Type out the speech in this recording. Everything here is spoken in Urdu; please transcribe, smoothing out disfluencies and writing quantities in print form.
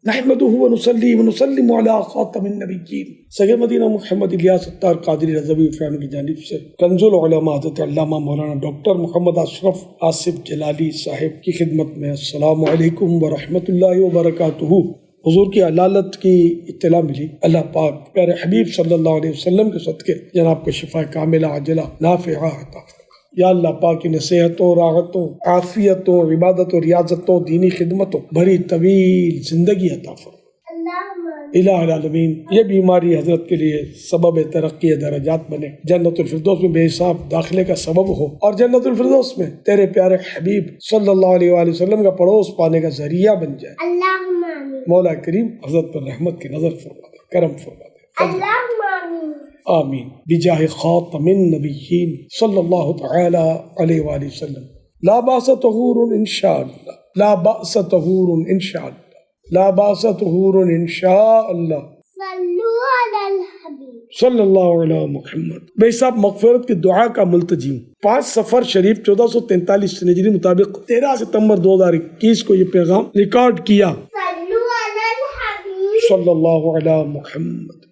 نحمدہ ونصلی ونسلم علی خاتم النبیین صغیر مدینہ محمد الیاس ستار قادری رضوی فران کی جانب سے کنز العلماء حضرت علامہ مولانا ڈاکٹر محمد اشرف آصف جلالی صاحب کی خدمت میں السلام علیکم ورحمۃ اللہ وبرکاتہ۔ حضور کی علالت کی اطلاع ملی، اللہ پاک پیارے حبیب صلی اللہ علیہ وسلم کے صدقے جناب کو شفا کاملہ عاجلہ نافعہ عطا فرما۔ یا اللہ پاک انہیں صحتوں، راحتوں، عافیتوں، عبادتوں، ریاضتوں، دینی خدمتوں بھری طویل زندگی عطا فرما۔ الہ العالمین یہ بیماری حضرت کے لیے سبب ترقی درجات بنے، جنت الفردوس میں بے حساب داخلے کا سبب ہو، اور جنت الفردوس میں تیرے پیارے حبیب صلی اللہ علیہ وآلہ وسلم کا پڑوس پانے کا ذریعہ بن جائے۔ اللہم آمین۔ مولا کریم حضرت پر رحمت کی نظر فرما دے، کرم فرما دے، اللہم آمین آمین بجاہ خاتم النبیین صلی اللہ تعالی علیہ وآلہ وسلم۔ لا باس طہور انشاءاللہ، لا باس طہور انشاءاللہ، لا باس طہور انشاءاللہ، صلو علی الحبیب صلی اللہ علیہ محمد۔ بے حساب مغفرت کی دعا کا ملتجی ہوں۔ 5 صفر شریف 1443 ہجری مطابق 13 ستمبر 2021 کو یہ پیغام ریکارڈ کیا۔ صلو علی الحبیب صلی اللہ علیہ محمد۔